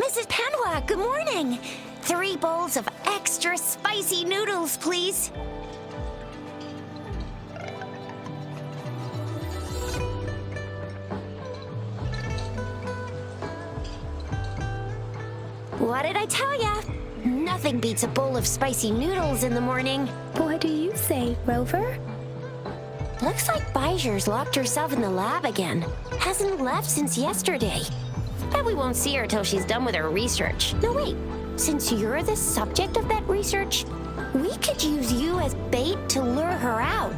Mrs. Panhua, good morning. 3 bowls of extra spicy noodles, please. What did I tell ya? Nothing beats a bowl of spicy noodles in the morning. What do you say, Rover? Looks like Bijou's locked herself in the lab again. Hasn't left since yesterday. Bet we won't see her till she's done with her research. No, wait. Since you're the subject of that research, we could use you as bait to lure her out.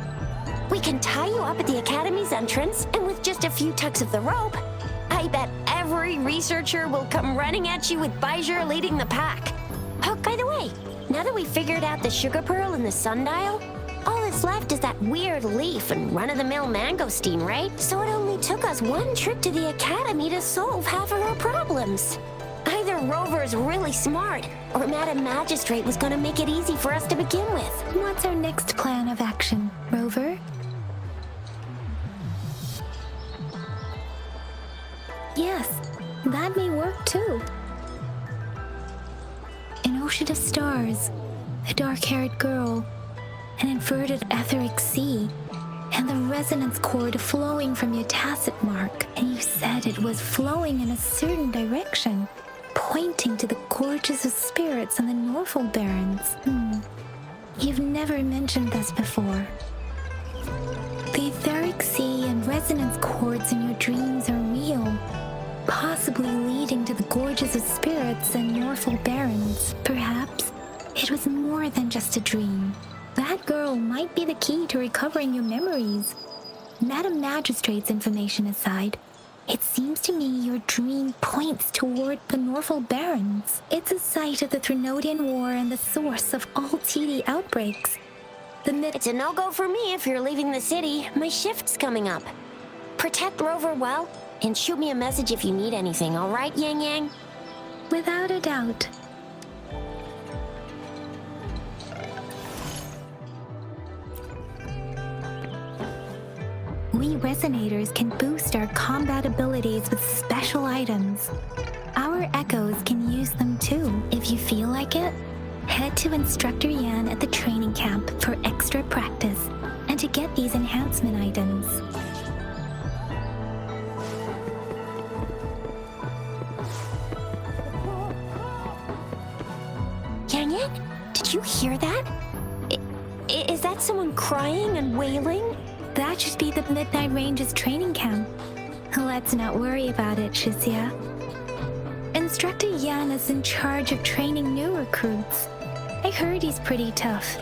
We can tie you up at the Academy's entrance, and with just a few tugs of the rope, I bet every researcher will come running at you with Bijou leading the pack. Oh, by the way, now that we've figured out the sugar pearl and the sundial, all that's left is that weird leaf and run-of-the-mill mangosteen, right? So it only took us 1 trip to the Academy to solve half of our problems. Either Rover's really smart, or Madam Magistrate was gonna make it easy for us to begin with. What's our next plan of action, Rover? Yes, that may work too. An ocean of stars, a dark-haired girl, an inverted etheric sea, and the resonance cord flowing from your tacit mark. And you said it was flowing in a certain direction, pointing to the gorges of spirits on the Norfolk Barrens. You've never mentioned this before. The etheric sea and resonance cords in your dreams are real, possibly leading to the gorges of spirits and Norfolk Barrens. Perhaps it was more than just a dream. That girl might be the key to recovering your memories. Madam Magistrate's information aside, it seems to me your dream points toward the Norfolk Barrens. It's a site of the Trinodian War and the source of all TD outbreaks. It's a no-go for me if you're leaving the city. My shift's coming up. Protect Rover well, and shoot me a message if you need anything, all right, Yang Yang? Without a doubt. We Resonators can boost our combat abilities with special items. Our Echoes can use them too. If you feel like it, head to Instructor Yan at the training camp for extra practice and to get these enhancement items. Yang Yang, did you hear that? Is that someone crying and wailing? That should be the Midnight Range's training camp. Let's not worry about it, Shizia. Instructor Yan is in charge of training new recruits. I heard he's pretty tough,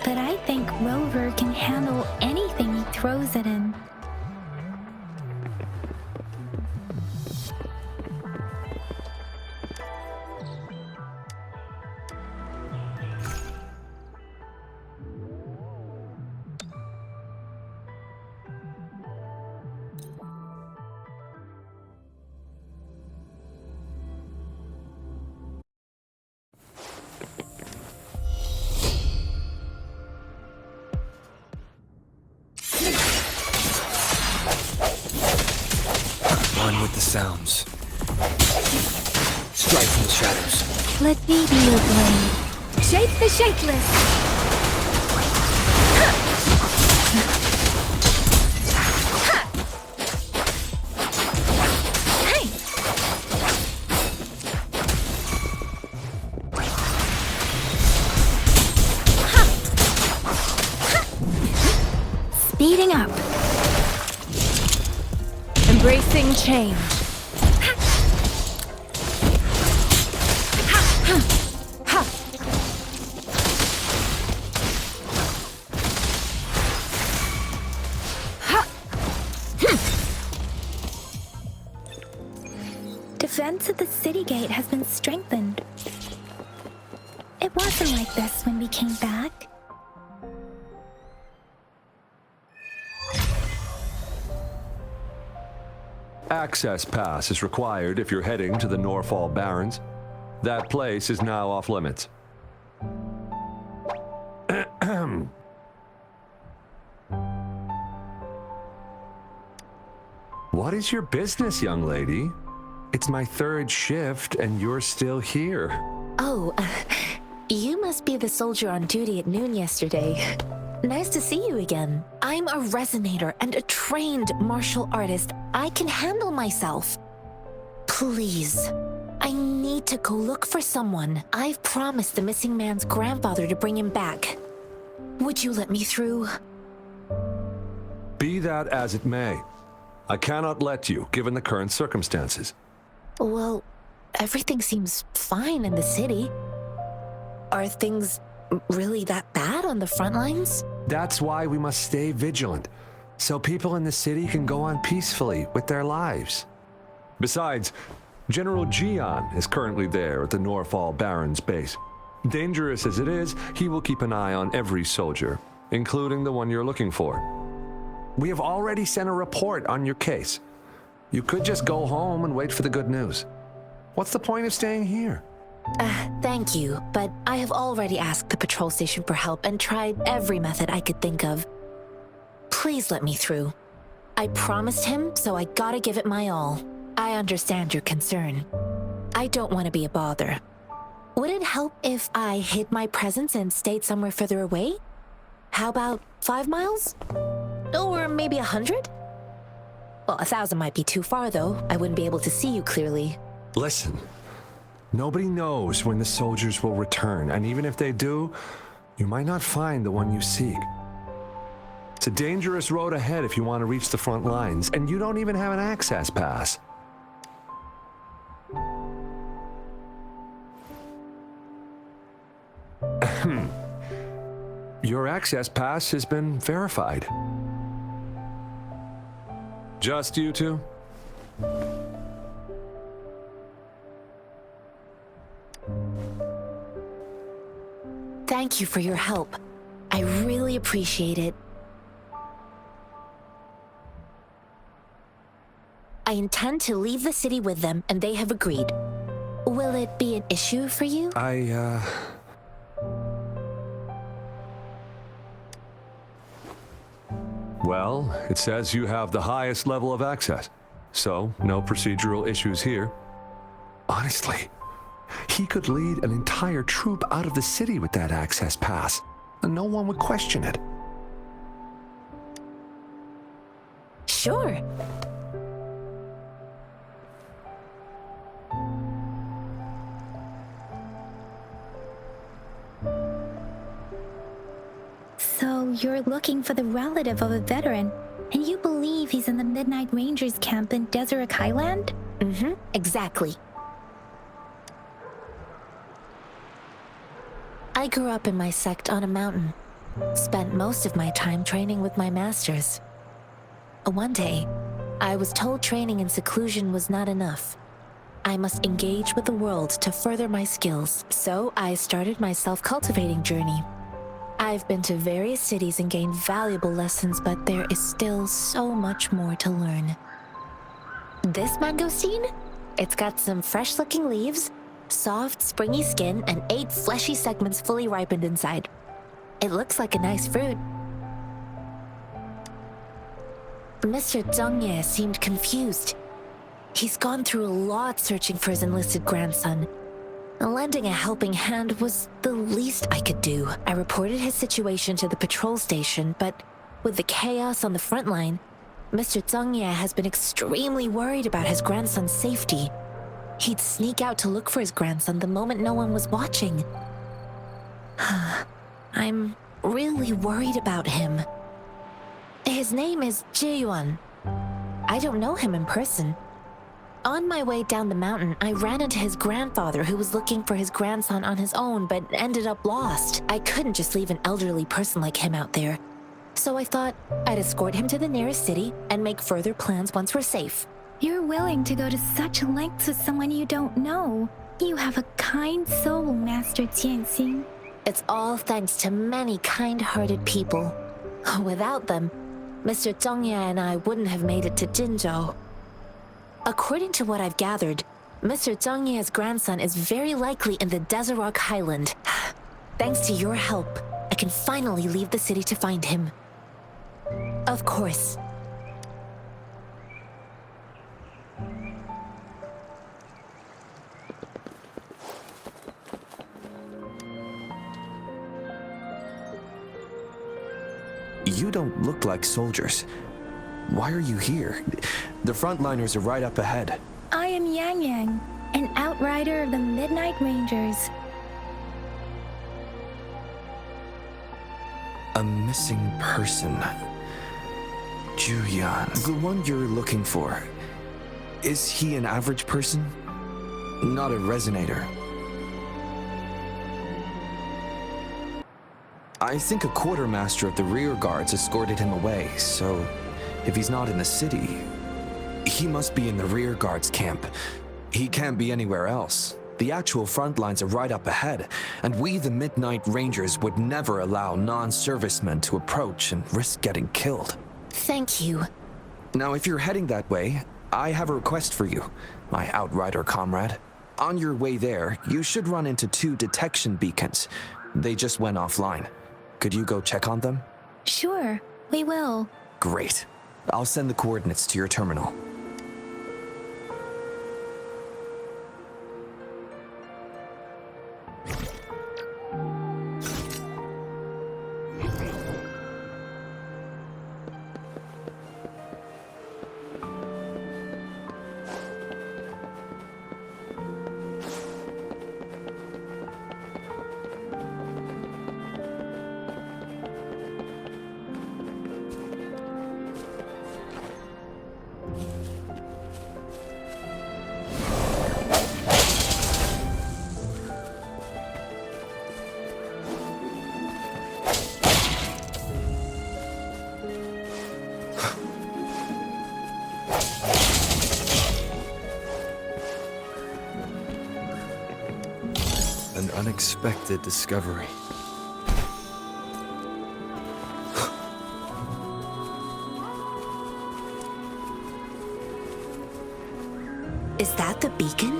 but I think Rover can handle anything he throws at him. One with the sounds. Strike from the shadows. Let me be your blade. Shape the shapeless! Speeding up. Embracing change. Defense at the city gate has been strengthened. It wasn't like this when we came back. Access pass is required if you're heading to the Norfolk Barrens. That place is now off limits. What is your business, young lady? It's my third shift, and you're still here. Oh, you must be the soldier on duty at noon yesterday. Nice to see you again. I'm a resonator and a trained martial artist. I can handle myself. Please, I need to go look for someone. I've promised the missing man's grandfather to bring him back. Would you let me through? Be that as it may, I cannot let you, given the current circumstances. Well, everything seems fine in the city. Are things really that bad on the front lines? That's why we must stay vigilant, so people in the city can go on peacefully with their lives. Besides, General Jian is currently there at the Norfall Baron's base. Dangerous as it is, he will keep an eye on every soldier, including the one you're looking for. We have already sent a report on your case. You could just go home and wait for the good news. What's the point of staying here? Thank you, but I have already asked the patrol station for help and tried every method I could think of. Please let me through. I promised him, so I gotta give it my all. I understand your concern. I don't want to be a bother. Would it help if I hid my presence and stayed somewhere further away? How about 5 miles? Or maybe 100? Well, 1,000 might be too far, though. I wouldn't be able to see you clearly. Listen, nobody knows when the soldiers will return, and even if they do, you might not find the one you seek. It's a dangerous road ahead if you want to reach the front lines, and you don't even have an access pass. Your access pass has been verified. Just you two? Thank you for your help. I really appreciate it. I intend to leave the city with them, and they have agreed. Will it be an issue for you? Well, it says you have the highest level of access, so no procedural issues here. Honestly, he could lead an entire troop out of the city with that access pass, and no one would question it. Sure. So you're looking for the relative of a veteran, and you believe he's in the Midnight Rangers camp in Deseret Highland? Exactly. I grew up in my sect on a mountain. Spent most of my time training with my masters. One day, I was told training in seclusion was not enough. I must engage with the world to further my skills, so I started my self-cultivating journey. I've been to various cities and gained valuable lessons, but there is still so much more to learn. This mangosteen? It's got some fresh-looking leaves, soft, springy skin, and 8 fleshy segments fully ripened inside. It looks like a nice fruit. Mr. Zhongye seemed confused. He's gone through a lot searching for his enlisted grandson. Lending a helping hand was the least I could do. I reported his situation to the patrol station, but with the chaos on the front line, Mr. Zhongye has been extremely worried about his grandson's safety. He'd sneak out to look for his grandson the moment no one was watching. I'm really worried about him. His name is Jiyuan. I don't know him in person. On my way down the mountain, I ran into his grandfather who was looking for his grandson on his own but ended up lost. I couldn't just leave an elderly person like him out there. So I thought I'd escort him to the nearest city and make further plans once we're safe. You're willing to go to such lengths with someone you don't know. You have a kind soul, Master Tianxing. It's all thanks to many kind-hearted people. Without them, Mr. Zhongye and I wouldn't have made it to Jinzhou. According to what I've gathered, Mr. Zhongye's grandson is very likely in the Deseret Highland. Thanks to your help, I can finally leave the city to find him. Of course. like soldiers. Why are you here? The frontliners are right up ahead. I am Yang Yang, an outrider of the Midnight Rangers. A missing person. Juyan, the one you're looking for. Is he an average person? Not a resonator. I think a quartermaster of the rear guards escorted him away, so if he's not in the city, he must be in the rear guards camp. He can't be anywhere else. The actual front lines are right up ahead, and we, the Midnight Rangers, would never allow non-servicemen to approach and risk getting killed. Thank you. Now, if you're heading that way, I have a request for you, my outrider comrade. On your way there, you should run into 2 detection beacons. They just went offline. Could you go check on them? Sure, we will. Great. I'll send the coordinates to your terminal. An unexpected discovery. Is that the beacon?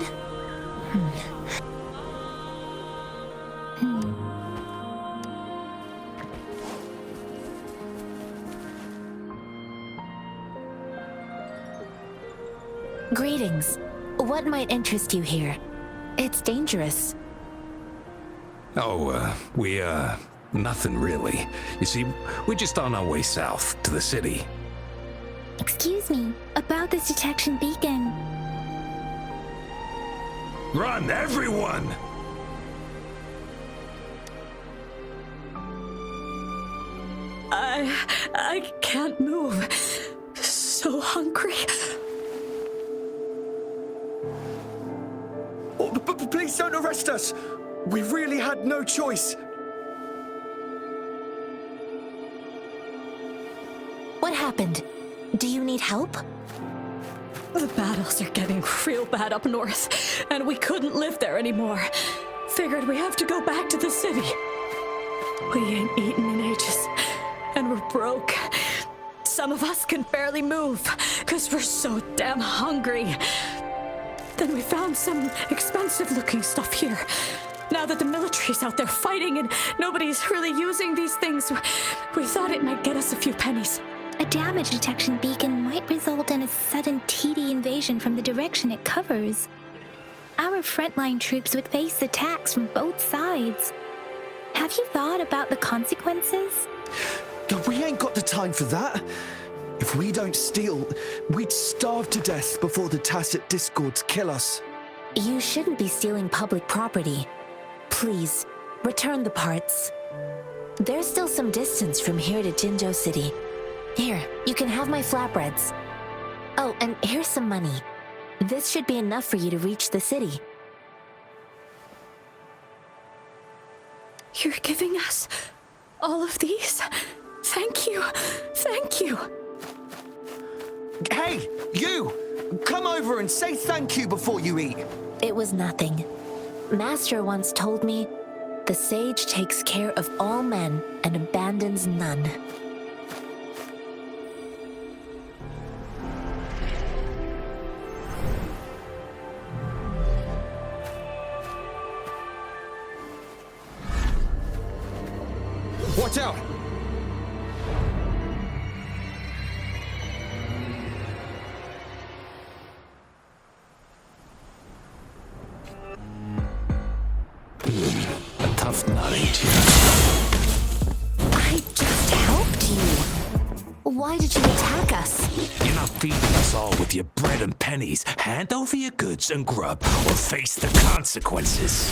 Greetings. What might interest you here? It's dangerous. Oh, nothing really. You see, we're just on our way south to the city. Excuse me, about this detection beacon. Run, everyone! I can't move. So hungry. Oh, please don't arrest us! We really had no choice. What happened? Do you need help? The battles are getting real bad up north, and we couldn't live there anymore. Figured we have to go back to the city. We ain't eaten in ages, and we're broke. Some of us can barely move, because we're so damn hungry. Then we found some expensive-looking stuff here. Now that the military's out there fighting and nobody's really using these things, we thought it might get us a few pennies. A damage detection beacon might result in a sudden TD invasion from the direction it covers. Our frontline troops would face attacks from both sides. Have you thought about the consequences? We ain't got the time for that. If we don't steal, we'd starve to death before the Tacit Discords kill us. You shouldn't be stealing public property. Please, return the parts. There's still some distance from here to Jinzhou City. Here, you can have my flatbreads. Oh, and here's some money. This should be enough for you to reach the city. You're giving us all of these? Thank you. Thank you. Hey, you! Come over and say thank you before you eat. It was nothing. Master once told me, the sage takes care of all men and abandons none. Watch out! A tough nut, ain't you? I just helped you. Why did you attack us? You're not feeding us all with your bread and pennies. Hand over your goods and grub, or face the consequences.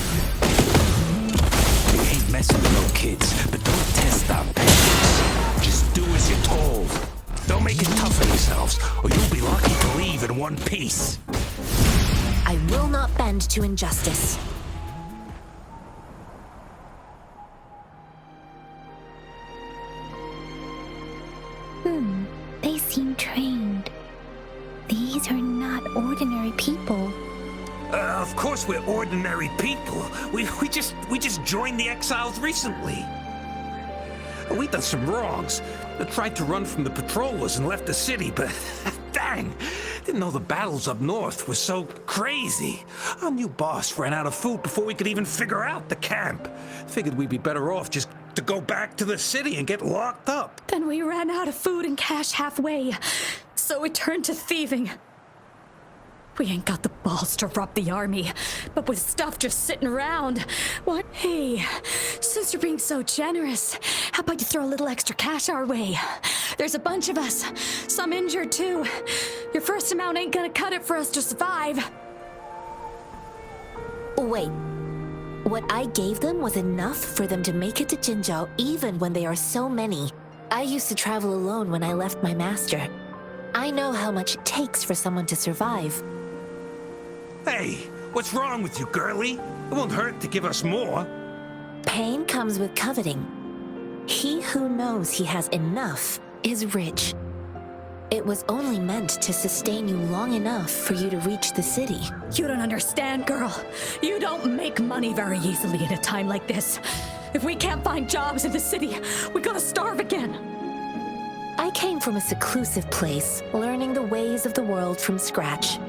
We ain't messing with no kids, but don't test our patience. Just do as you're told. Don't make it tough on yourselves, or you'll be lucky to leave in one piece. I will not bend to injustice. They seem trained. These are not ordinary people. Of course we're ordinary people. We just joined the exiles recently. We done some wrongs. I tried to run from the patrollers and left the city, but dang, didn't know the battles up north were so crazy. Our new boss ran out of food before we could even figure out the camp. Figured we'd be better off just to go back to the city and get locked up. Then we ran out of food and cash halfway, so we turned to thieving. We ain't got the balls to rob the army, but with stuff just sitting around, what? Hey, since you're being so generous, how about you throw a little extra cash our way? There's a bunch of us, some injured too. Your first amount ain't gonna cut it for us to survive. Wait. What I gave them was enough for them to make it to Jinzhou even when they are so many. I used to travel alone when I left my master. I know how much it takes for someone to survive. Hey, what's wrong with you, girlie? It won't hurt to give us more. Pain comes with coveting. He who knows he has enough is rich. It was only meant to sustain you long enough for you to reach the city. You don't understand, girl. You don't make money very easily in a time like this. If we can't find jobs in the city, we're gonna starve again. I came from a seclusive place, learning the ways of the world from scratch.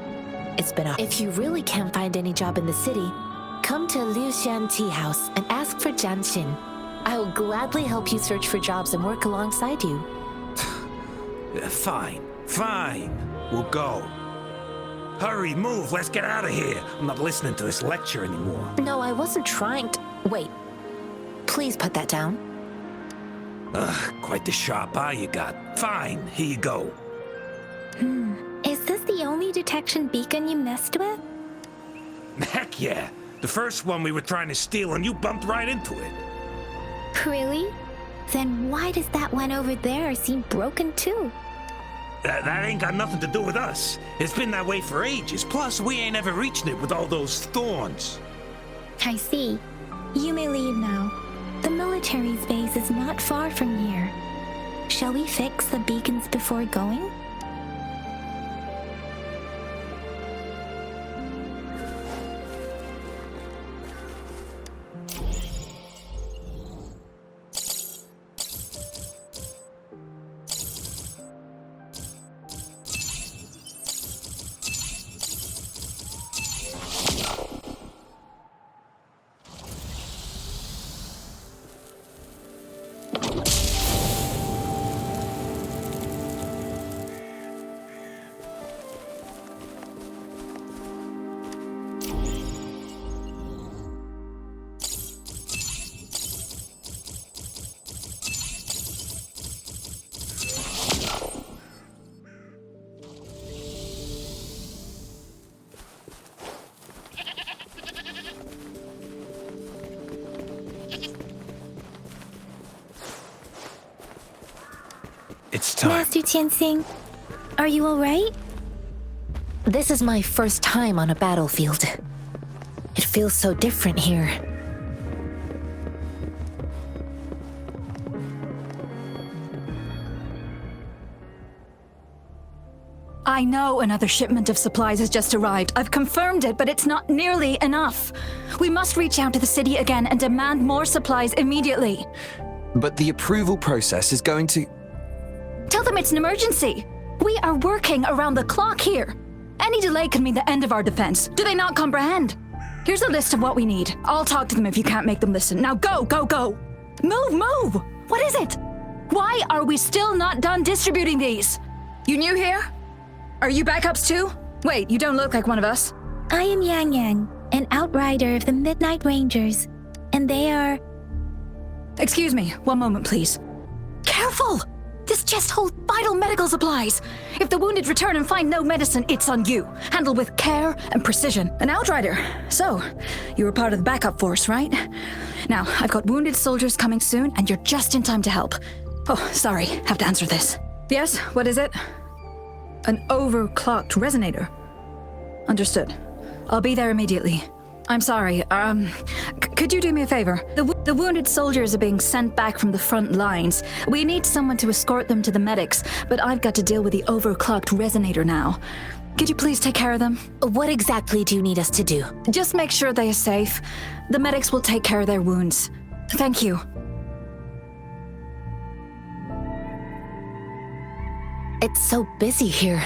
It's been a... If you really can't find any job in the city, come to Liu Xian Tea House and ask for Jian Xin. I will gladly help you search for jobs and work alongside you. Fine. We'll go. Hurry, move, let's get out of here. I'm not listening to this lecture anymore. No, I wasn't trying to... Wait. Please put that down. Quite the sharp eye you got. Fine, here you go. Is this the only detection beacon you messed with? Heck yeah. The first one we were trying to steal and you bumped right into it. Really? Then why does that one over there seem broken too? That ain't got nothing to do with us. It's been that way for ages. Plus, we ain't ever reaching it with all those thorns. I see. You may leave now. The military's base is not far from here. Shall we fix the beacons before going? It's time. Master Tianxing, are you alright? This is my first time on a battlefield. It feels so different here. I know another shipment of supplies has just arrived. I've confirmed it, but it's not nearly enough. We must reach out to the city again and demand more supplies immediately. But the approval process is going to... Tell them it's an emergency. We are working around the clock here. Any delay could mean the end of our defense. Do they not comprehend? Here's a list of what we need. I'll talk to them if you can't make them listen. Now go! Move! What is it? Why are we still not done distributing these? You new here? Are you backups too? Wait, you don't look like one of us. I am Yang Yang, an outrider of the Midnight Rangers, and they are... Excuse me, one moment please. Careful! This chest holds vital medical supplies. If the wounded return and find no medicine, it's on you. Handled with care and precision. An outrider. So, you were part of the backup force, right? Now, I've got wounded soldiers coming soon, and you're just in time to help. Oh, sorry, have to answer this. Yes, what is it? An overclocked resonator. Understood. I'll be there immediately. I'm sorry, could you do me a favor? The wounded soldiers are being sent back from the front lines. We need someone to escort them to the medics, but I've got to deal with the overclocked resonator now. Could you please take care of them? What exactly do you need us to do? Just make sure they are safe. The medics will take care of their wounds. Thank you. It's so busy here.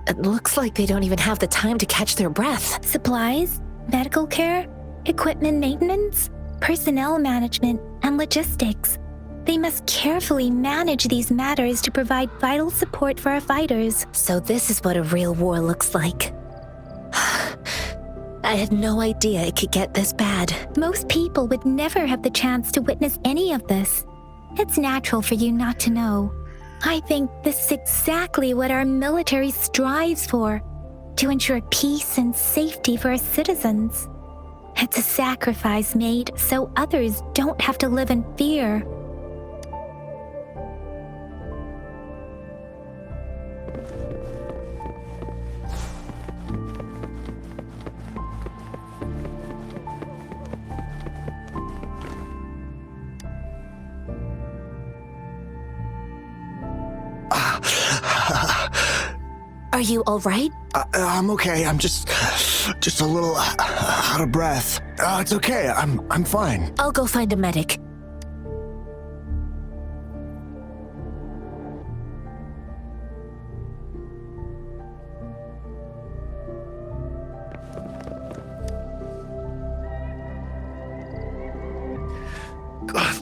It looks like they don't even have the time to catch their breath. Supplies, medical care, equipment maintenance, personnel management, and logistics. They must carefully manage these matters to provide vital support for our fighters. So this is what a real war looks like. I had no idea it could get this bad. Most people would never have the chance to witness any of this. It's natural for you not to know. I think this is exactly what our military strives for, to ensure peace and safety for our citizens. It's a sacrifice made so others don't have to live in fear. Are you all right? I'm okay. I'm just a little out of breath. It's okay. I'm fine. I'll go find a medic.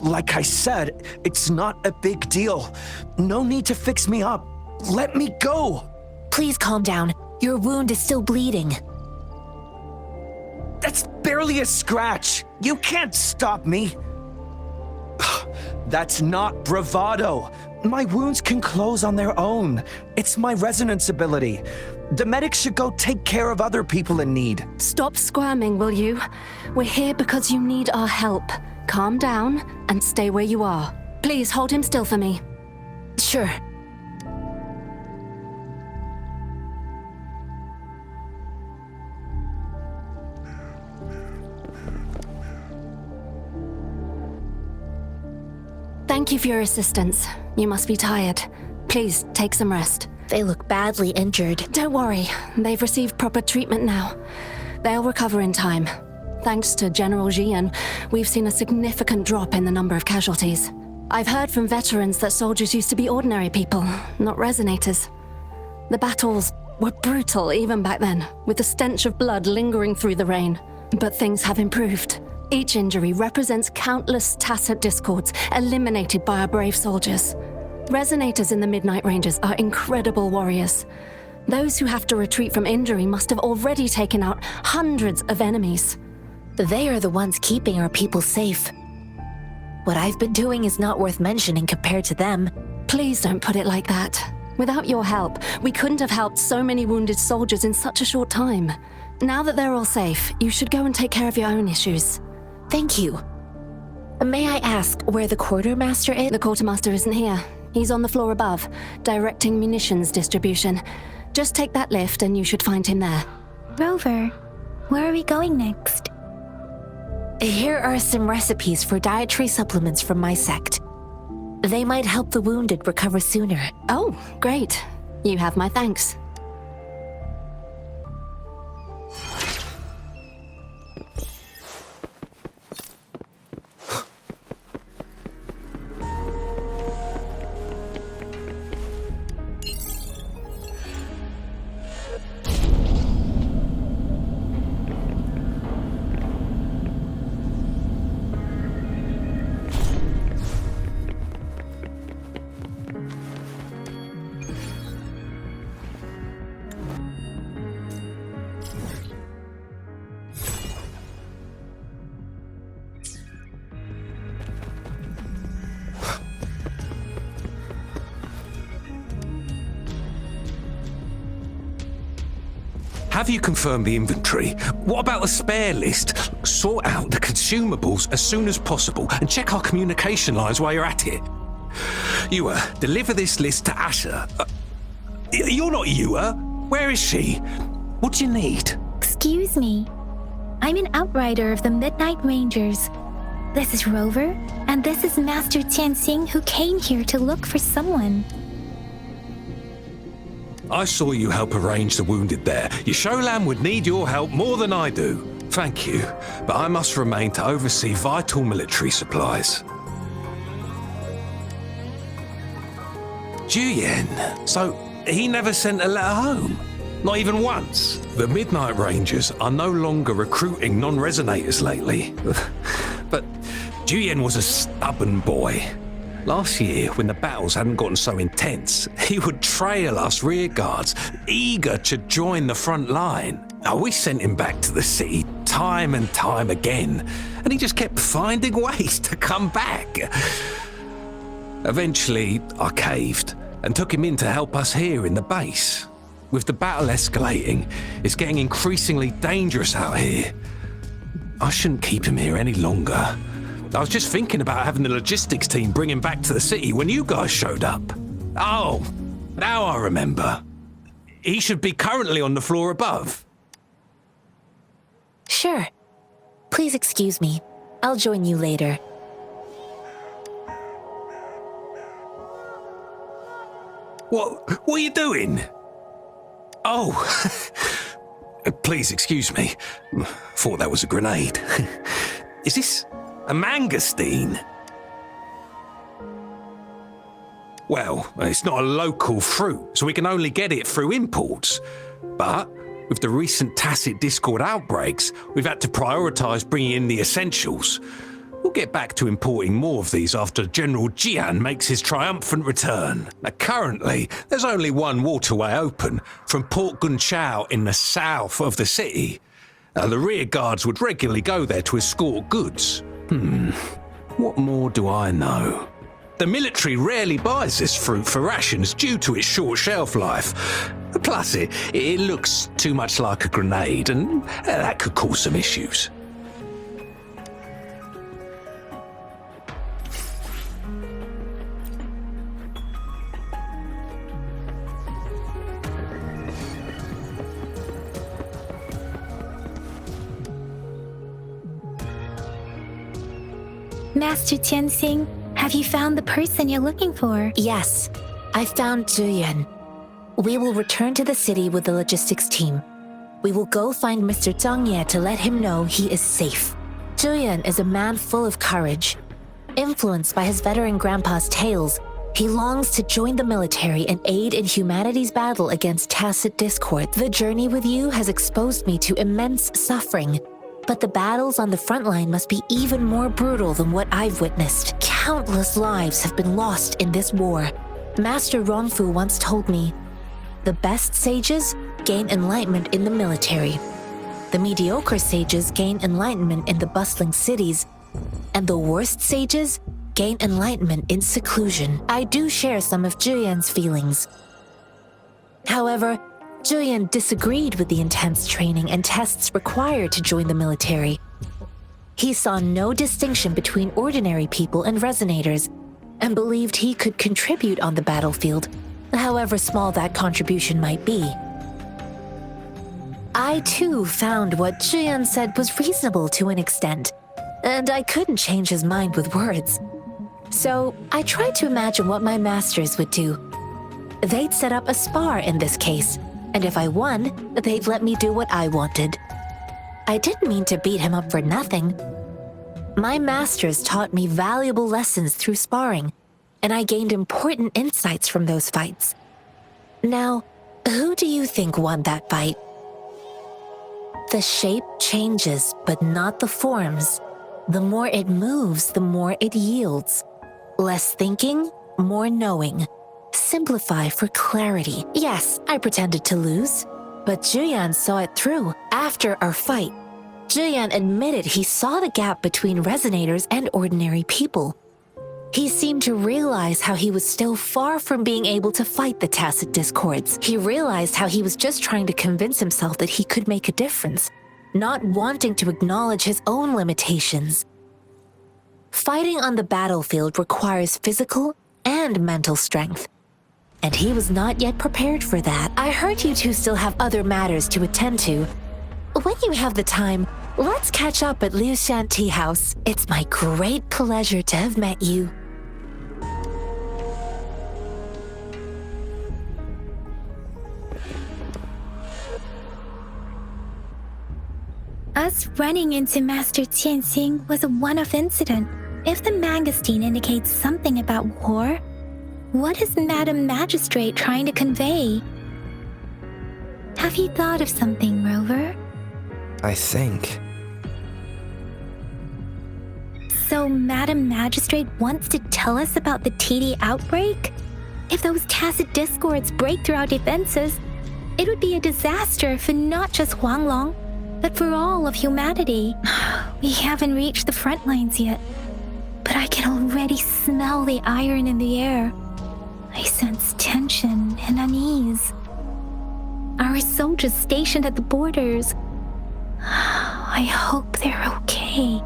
Like I said, it's not a big deal. No need to fix me up. Let me go. Please calm down. Your wound is still bleeding. That's barely a scratch. You can't stop me. That's not bravado. My wounds can close on their own. It's my resonance ability. The medics should go take care of other people in need. Stop squirming, will you? We're here because you need our help. Calm down and stay where you are. Please hold him still for me. Sure. Thank you for your assistance. You must be tired. Please take some rest. They look badly injured. Don't worry, they've received proper treatment now. They'll recover in time. Thanks to General Jian, we've seen a significant drop in the number of casualties. I've heard from veterans that soldiers used to be ordinary people, not resonators. The battles were brutal even back then, with the stench of blood lingering through the rain. But things have improved. Each injury represents countless tacit discords eliminated by our brave soldiers. Resonators in the Midnight Ranges are incredible warriors. Those who have to retreat from injury must have already taken out hundreds of enemies. They are the ones keeping our people safe. What I've been doing is not worth mentioning compared to them. Please don't put it like that. Without your help, we couldn't have helped so many wounded soldiers in such a short time. Now that they're all safe, you should go and take care of your own issues. Thank you. May I ask where the quartermaster is? The quartermaster isn't here. He's on the floor above, directing munitions distribution. Just take that lift and you should find him there. Rover, where are we going next? Here are some recipes for dietary supplements from my sect. They might help the wounded recover sooner. Oh, great. You have my thanks. Have you confirmed the inventory? What about the spare list? Sort out the consumables as soon as possible and check our communication lines while you're at it. Ewa, deliver this list to Asher. You're not Ewa. Where is she? What do you need? Excuse me. I'm an outrider of the Midnight Rangers. This is Rover, and this is Master Tianxing, who came here to look for someone. I saw you help arrange the wounded there. Your Sholan would need your help more than I do. Thank you, but I must remain to oversee vital military supplies. Juyen, so he never sent a letter home? Not even once? The Midnight Rangers are no longer recruiting non-resonators lately. But Juyen was a stubborn boy. Last year, when the battles hadn't gotten so intense, he would trail us rearguards, eager to join the front line. Now, we sent him back to the city time and time again, and he just kept finding ways to come back. Eventually, I caved and took him in to help us here in the base. With the battle escalating, it's getting increasingly dangerous out here. I shouldn't keep him here any longer. I was just thinking about having the logistics team bring him back to the city when you guys showed up. Oh, now I remember. He should be currently on the floor above. Sure. Please excuse me. I'll join you later. What are you doing? Oh, please excuse me. Thought that was a grenade. Is this a mangosteen? Well, it's not a local fruit, so we can only get it through imports. But with the recent tacit Discord outbreaks, we've had to prioritise bringing in the essentials. We'll get back to importing more of these after General Jian makes his triumphant return. Now, currently, there's only one waterway open from Port Gunchao in the south of the city. The rear guards would regularly go there to escort goods. What more do I know? The military rarely buys this fruit for rations due to its short shelf life. Plus, it looks too much like a grenade, and that could cause some issues. Master Tianxing, have you found the person you're looking for? Yes, I found Juyen. We will return to the city with the logistics team. We will go find Mr. Zhang Ye to let him know he is safe. Juyen is a man full of courage. Influenced by his veteran grandpa's tales, he longs to join the military and aid in humanity's battle against tacit discord. The journey with you has exposed me to immense suffering, but the battles on the front line must be even more brutal than what I've witnessed. Countless lives have been lost in this war. Master Ronfu once told me, the best sages gain enlightenment in the military. The mediocre sages gain enlightenment in the bustling cities, and the worst sages gain enlightenment in seclusion. I do share some of Juyen's feelings. However, Juyen disagreed with the intense training and tests required to join the military. He saw no distinction between ordinary people and resonators, and believed he could contribute on the battlefield, however small that contribution might be. I too found what Juyen said was reasonable to an extent, and I couldn't change his mind with words. So I tried to imagine what my masters would do. They'd set up a spar in this case, and if I won, they'd let me do what I wanted. I didn't mean to beat him up for nothing. My masters taught me valuable lessons through sparring, and I gained important insights from those fights. Now, who do you think won that fight? The shape changes, but not the forms. The more it moves, the more it yields. Less thinking, more knowing. Simplify for clarity. Yes, I pretended to lose, but Juyen saw it through. After our fight, Juyen admitted he saw the gap between resonators and ordinary people. He seemed to realize how he was still far from being able to fight the tacit discords. He realized how he was just trying to convince himself that he could make a difference, not wanting to acknowledge his own limitations. Fighting on the battlefield requires physical and mental strength, and he was not yet prepared for that. I heard you two still have other matters to attend to. When you have the time, let's catch up at Liu Shan Tea House. It's my great pleasure to have met you. Us running into Master Tianxing was a one-off incident. If the mangosteen indicates something about war, what is Madam Magistrate trying to convey? Have you thought of something, Rover? I think. So Madam Magistrate wants to tell us about the TD outbreak? If those tacit discords break through our defenses, it would be a disaster for not just Huanglong, but for all of humanity. We haven't reached the front lines yet, but I can already smell the iron in the air. I sense tension and unease. Our soldiers stationed at the borders, I hope they're okay.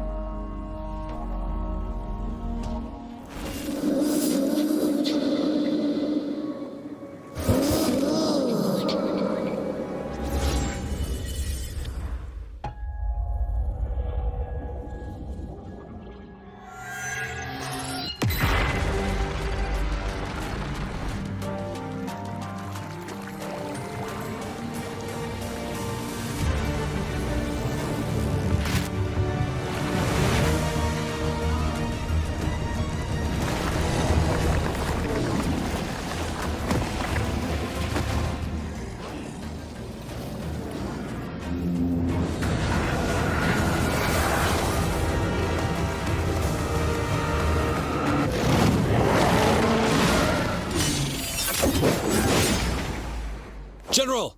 General!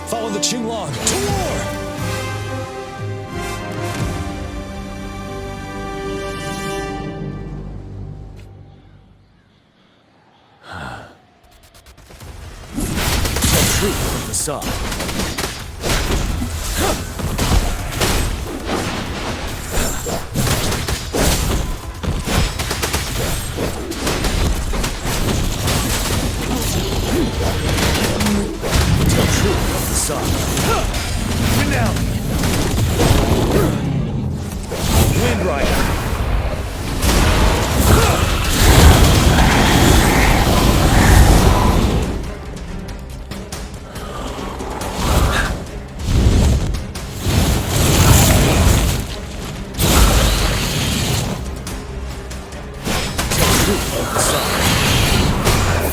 Follow the Qinglong to war! Tell truth from the side. Wind Rider.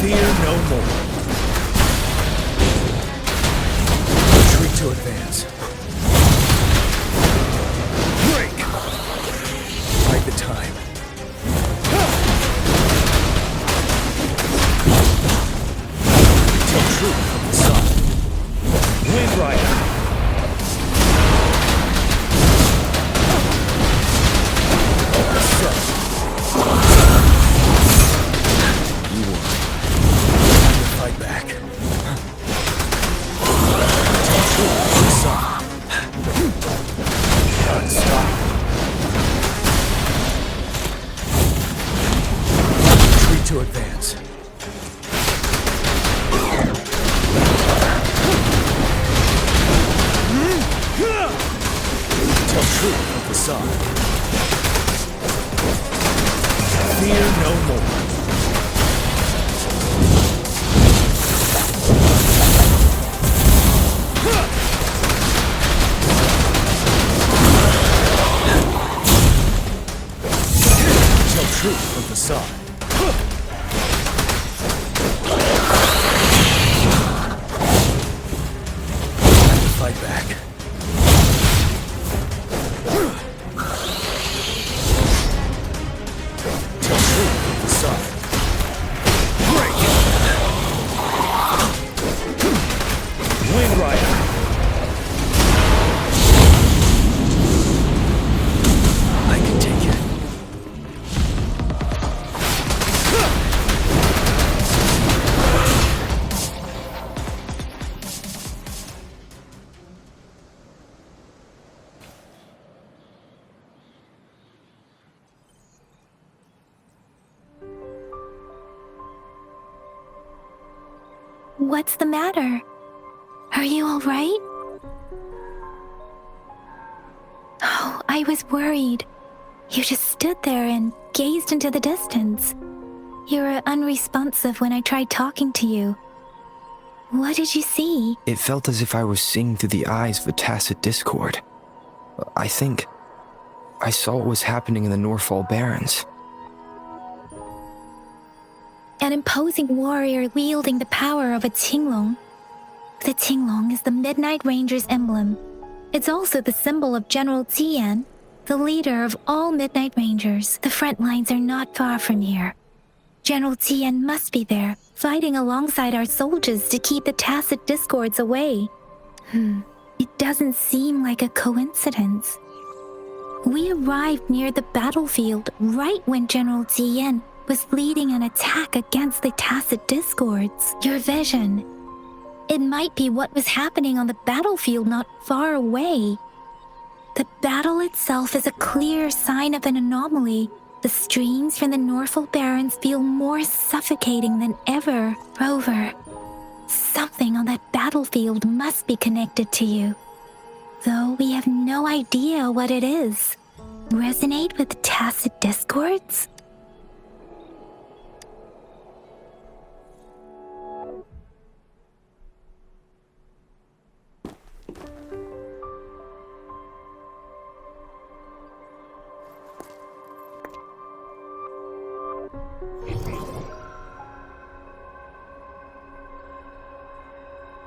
Fear no more. Retreat to advance. Break! Fight the time. Tell truth from the sun. Wind Rider. You won. Fight back. Tell truth from the sun. Unstoppable. Retreat to advance. Tell truth of the sun. Fear no more. Tell truth of the sun. fight back. Wind Rider. I can take it. What's the matter? Are you all right? Oh, I was worried. You just stood there and gazed into the distance. You were unresponsive when I tried talking to you. What did you see? It felt as if I was seeing through the eyes of a tacit discord. I think I saw what was happening in the Norfall Barrens. An imposing warrior wielding the power of a Tinglong. The Tinglong is the Midnight Ranger's emblem. It's also the symbol of General Tian, the leader of all Midnight Rangers. The front lines are not far from here. General Tian must be there, fighting alongside our soldiers to keep the tacit discords away. It doesn't seem like a coincidence. We arrived near the battlefield right when General Tian was leading an attack against the tacit discords. Your vision. It might be what was happening on the battlefield not far away. The battle itself is a clear sign of an anomaly. The streams from the Norfall Barrens feel more suffocating than ever. Rover, something on that battlefield must be connected to you. Though we have no idea what it is. Resonate with tacit discords?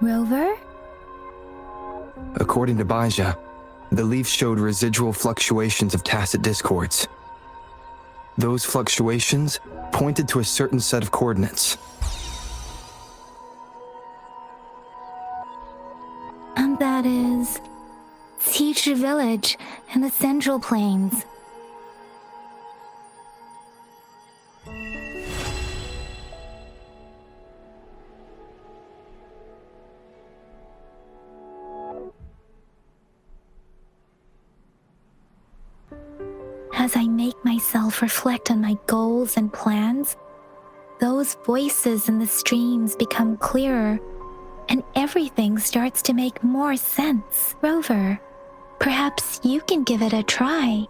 Rover? According to Baija, the leaf showed residual fluctuations of tacit discords. Those fluctuations pointed to a certain set of coordinates. And that is Teacher Village in the Central Plains. As I make myself reflect on my goals and plans, those voices in the streams become clearer, and everything starts to make more sense. Rover, perhaps you can give it a try.